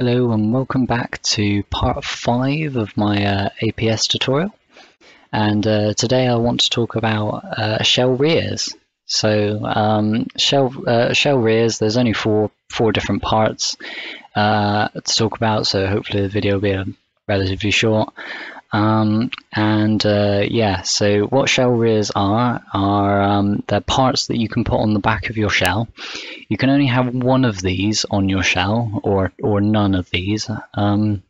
Hello and welcome back to part 5 of my APS tutorial, and today I want to talk about shell rears. So shell rears, there's only four different parts to talk about, so hopefully the video will be relatively short. So what shell rears are they're parts that you can put on the back of your shell. You can only have one of these on your shell, or none of these. They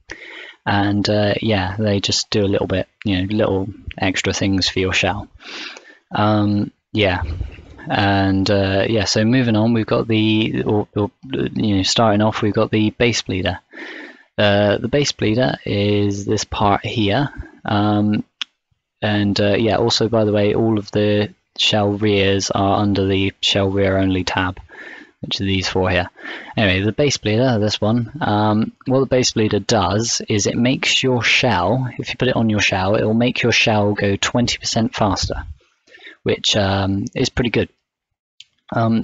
just do a little bit, little extra things for your shell. So moving on, we've got starting off, we've got the base bleeder. The base bleeder is this part here, also, by the way, all of the shell rears are under the shell rear only tab, which are these four here. Anyway, the base bleeder, this one, what the base bleeder does is it makes your shell, if you put it on your shell, it will make your shell go 20% faster, which is pretty good.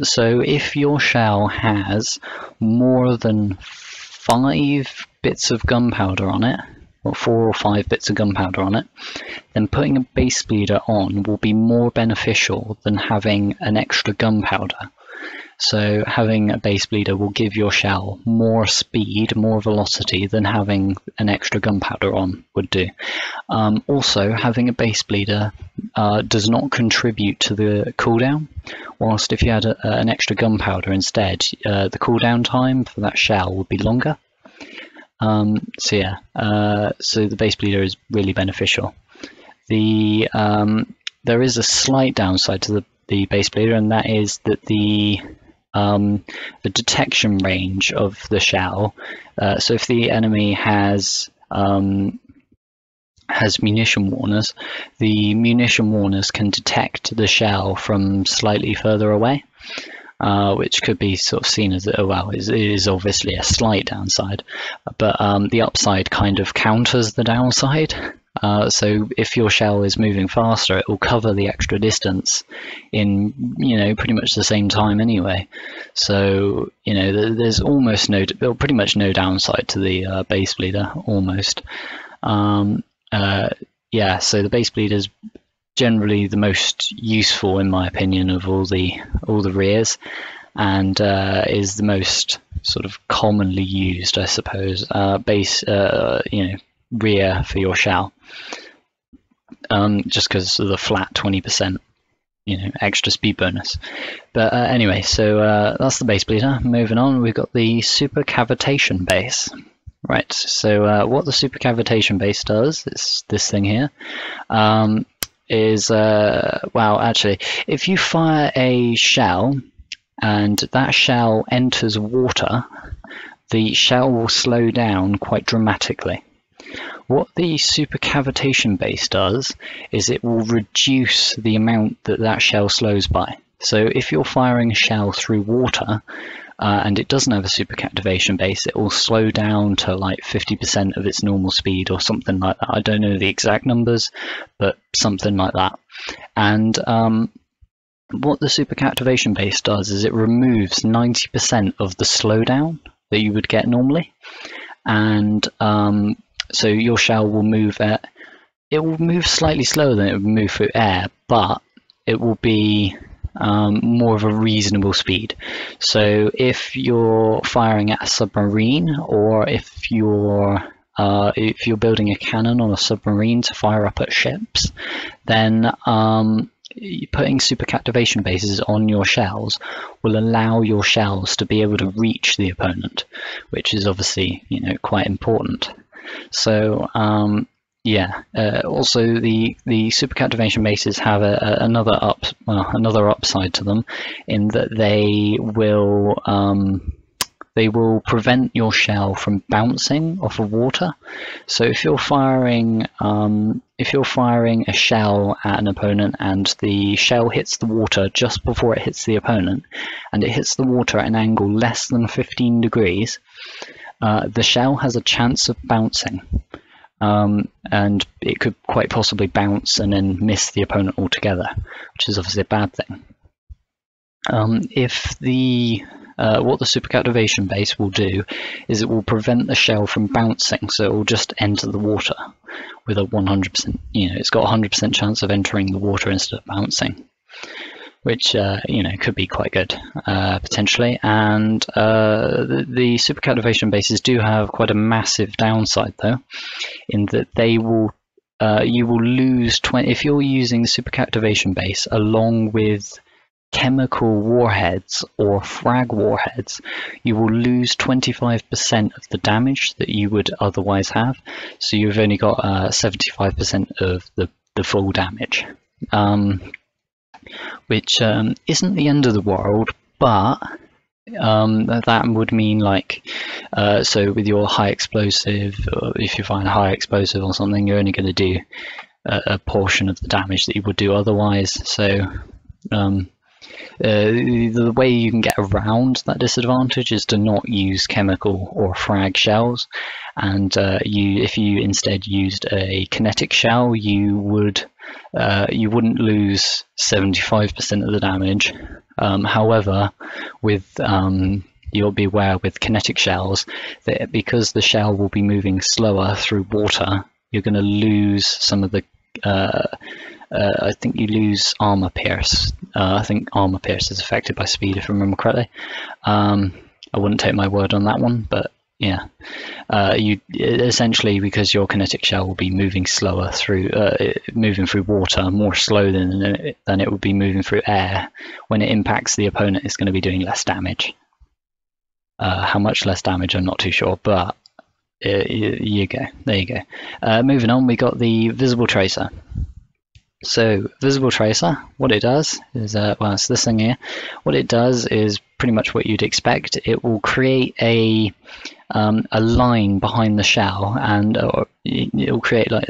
So if your shell has more than 5 bits of gunpowder on it, or 4 or 5 bits of gunpowder on it, then putting a base bleeder on will be more beneficial than having an extra gunpowder. So having a base bleeder will give your shell more speed, more velocity than having an extra gunpowder on would do. Also, having a base bleeder does not contribute to the cooldown, whilst if you had an extra gunpowder instead, the cooldown time for that shell would be longer. So the base bleeder is really beneficial. There is a slight downside to the base bleeder, and that is that the detection range of the shell. So if the enemy has munition warners, the munition warners can detect the shell from slightly further away. Which could be sort of seen as, it is obviously a slight downside, but the upside kind of counters the downside. So if your shell is moving faster, it will cover the extra distance in, pretty much the same time anyway. So, there's pretty much no downside to the base bleeder, almost. So the base bleeder is generally the most useful, in my opinion, of all the rears, and is the most sort of commonly used, I suppose, rear for your shell, just because of the flat 20% extra speed bonus. But anyway, so that's the base bleeder. Moving on, we've got the supercavitation base. Right, so what the supercavitation base does is this thing here. If you fire a shell and that shell enters water, the shell will slow down quite dramatically. What the supercavitation base does is it will reduce the amount that shell slows by. So if you're firing a shell through water and it doesn't have a supercavitation base, it will slow down to like 50% of its normal speed or something like that. I don't know the exact numbers, but something like that. And what the supercavitation base does is it removes 90% of the slowdown that you would get normally. And so your shell will move slightly slower than it would move through air, but it will be more of a reasonable speed. So if you're firing at a submarine, or if you're building a cannon on a submarine to fire up at ships, then putting supercavitation bases on your shells will allow your shells to be able to reach the opponent, which is obviously quite important. So also the supercavitation bases have another upside to them, in that they will prevent your shell from bouncing off of water. So if you're firing a shell at an opponent and the shell hits the water just before it hits the opponent, and it hits the water at an angle less than 15 degrees, the shell has a chance of bouncing. And it could quite possibly bounce and then miss the opponent altogether, which is obviously a bad thing. If the what the super captivation base will do is it will prevent the shell from bouncing, so it will just enter the water with a 100%, it's got a 100% chance of entering the water instead of bouncing, which could be quite good potentially. And the super captivation bases do have quite a massive downside though, in that they will you will lose 20 if you're using the super captivation base along with chemical warheads or frag warheads. You will lose 25% of the damage that you would otherwise have, so you've only got 75% of the full damage, which isn't the end of the world, but that would mean so with your high explosive, if you find a high explosive or something, you're only going to do a portion of the damage that you would do otherwise. So the way you can get around that disadvantage is to not use chemical or frag shells, and if you instead used a kinetic shell, you wouldn't lose 75% of the damage. However, you'll be aware with kinetic shells that because the shell will be moving slower through water, you're going to lose some of the I think you lose armor pierce. I think armor pierce is affected by speed, if I remember correctly. I wouldn't take my word on that one, but yeah, you essentially, because your kinetic shell will be moving slower through water, more slow than it would be moving through air. When it impacts the opponent, it's going to be doing less damage. How much less damage, I'm not too sure, but there you go. Moving on, we got the Visible Tracer. So Visible Tracer, what it does is, it's this thing here. What it does is pretty much what you'd expect. It will create a line behind the shell, and it will create like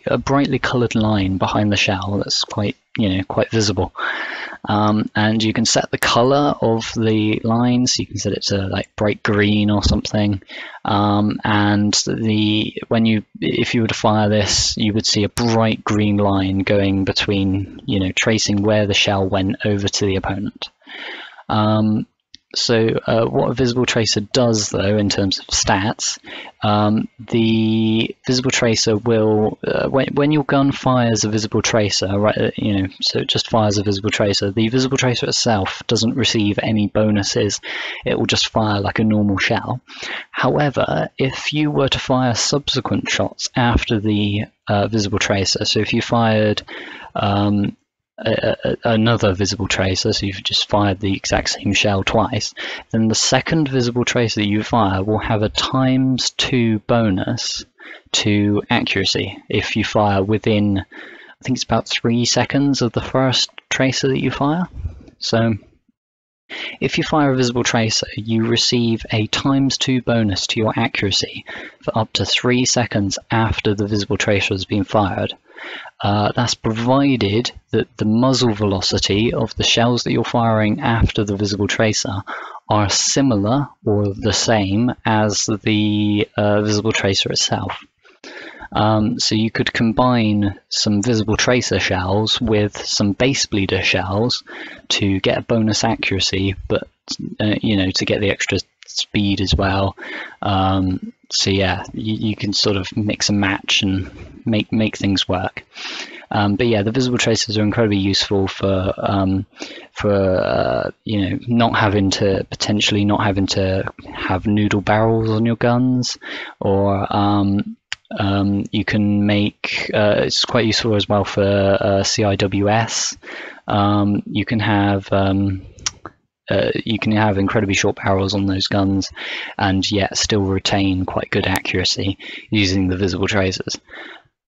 a brightly coloured line behind the shell that's quite visible. And you can set the colour of the line, so you can set it to like bright green or something. And if you were to fire this, you would see a bright green line going between, tracing where the shell went over to the opponent. So what a Visible Tracer does, though, in terms of stats, the Visible Tracer will, when your gun fires a Visible Tracer, right, so it just fires a Visible Tracer, the Visible Tracer itself doesn't receive any bonuses. It will just fire like a normal shell. However, if you were to fire subsequent shots after the Visible Tracer, so if you fired another Visible Tracer, so you've just fired the exact same shell twice, then the second Visible Tracer that you fire will have a ×2 bonus to accuracy if you fire within, I think it's about 3 seconds of the first tracer that you fire. So if you fire a Visible Tracer, you receive a ×2 bonus to your accuracy for up to 3 seconds after the Visible Tracer has been fired. That's provided that the muzzle velocity of the shells that you're firing after the Visible Tracer are similar or the same as the Visible Tracer itself. So you could combine some Visible Tracer shells with some Base Bleeder shells to get a bonus accuracy, but to get the extra speed as well. So yeah, you can sort of mix and match and make things work. But yeah, the Visible Tracers are incredibly useful for not having to have noodle barrels on your guns, or you can make it's quite useful as well for CIWS. You can have incredibly short barrels on those guns and yet still retain quite good accuracy using the Visible Tracers.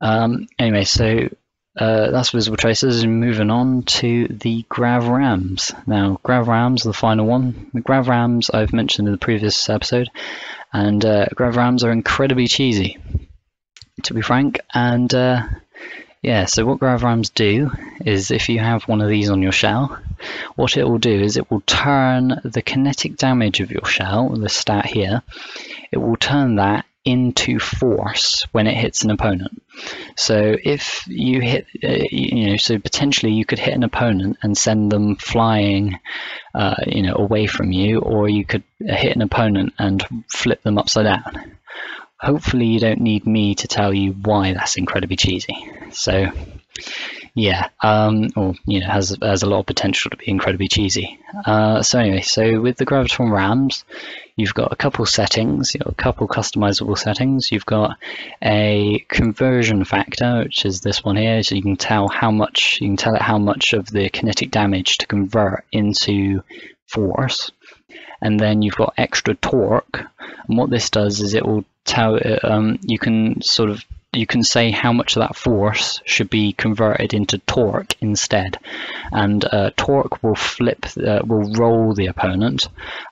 Anyway, so that's Visible Tracers, and moving on to the Grav Rams. Now, Grav Rams, the final one. The Grav Rams I've mentioned in the previous episode, and Grav Rams are incredibly cheesy, to be frank. And yeah, so what Grav Rams do is, if you have one of these on your shell, what it will do is it will turn the kinetic damage of your shell, the stat here, it will turn that into force when it hits an opponent. So if you hit, so potentially you could hit an opponent and send them flying, away from you, or you could hit an opponent and flip them upside down. Hopefully you don't need me to tell you why that's incredibly cheesy. So yeah, has a lot of potential to be incredibly cheesy. So anyway, so with the Graviton Rams, you've got a couple settings, a couple customizable settings. You've got a conversion factor, which is this one here, so you can tell it how much of the kinetic damage to convert into force. And then you've got extra torque, and what this does is it will tell you can say how much of that force should be converted into torque instead, and torque will will roll the opponent,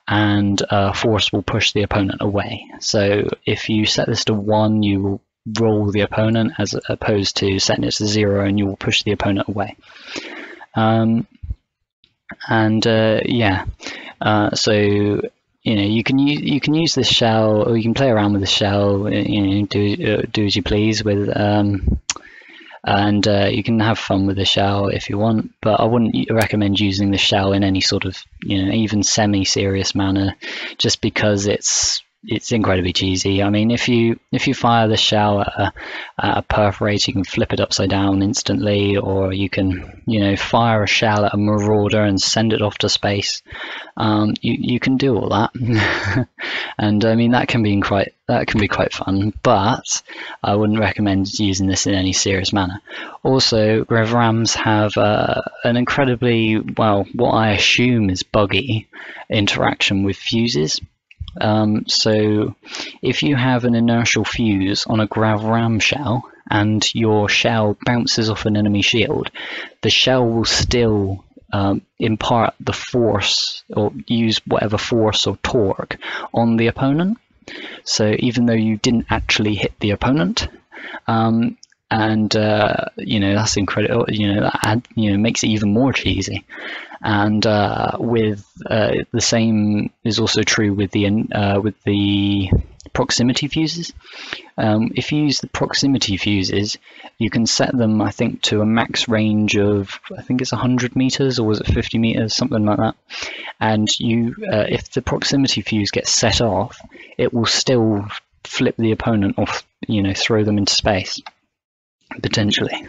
and force will push the opponent away. So if you set this to 1, you will roll the opponent, as opposed to setting it to 0 and you will push the opponent away. So you can use this shell, or you can play around with the shell, do as you please with, and you can have fun with the shell if you want, but I wouldn't recommend using the shell in any sort of even semi-serious manner, just because it's incredibly cheesy. I mean, if you fire the shell at a perforate, you can flip it upside down instantly, or you can fire a shell at a marauder and send it off to space. You can do all that, and I mean that can be quite fun, but I wouldn't recommend using this in any serious manner. Also, Gravrams have an incredibly, what I assume is buggy interaction with fuses. So if you have an inertial fuse on a Gravram shell and your shell bounces off an enemy shield, the shell will still impart the force, or use whatever force or torque on the opponent. So even though you didn't actually hit the opponent, that's incredible. That makes it even more cheesy. And with the same is also true with the proximity fuses. If you use the proximity fuses, you can set them, I think, to a max range of, I think it's 100 meters, or was it 50 meters, something like that. And if the proximity fuse gets set off, it will still flip the opponent off, throw them into space, potentially.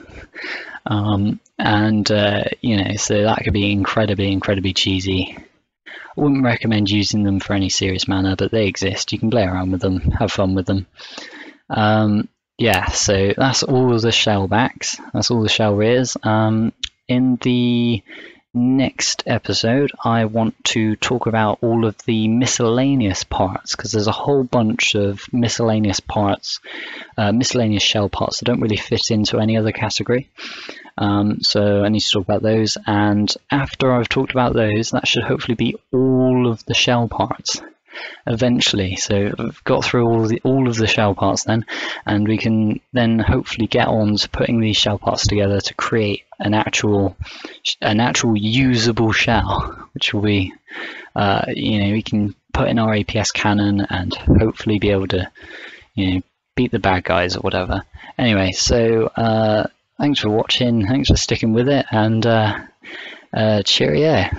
So that could be incredibly cheesy. I wouldn't recommend using them for any serious manner, but they exist. You can play around with them, have fun with them. So that's all the shell backs. That's all the shell rears. In the next episode, I want to talk about all of the miscellaneous parts, because there's a whole bunch of miscellaneous parts, miscellaneous shell parts that don't really fit into any other category. So I need to talk about those, and after I've talked about those, that should hopefully be all of the shell parts eventually. So I've got through all of the shell parts then, and we can then hopefully get on to putting these shell parts together to create an actual usable shell, which will be we can put in our APS cannon and hopefully be able to beat the bad guys or whatever. Anyway, so thanks for watching, thanks for sticking with it, and cheerio.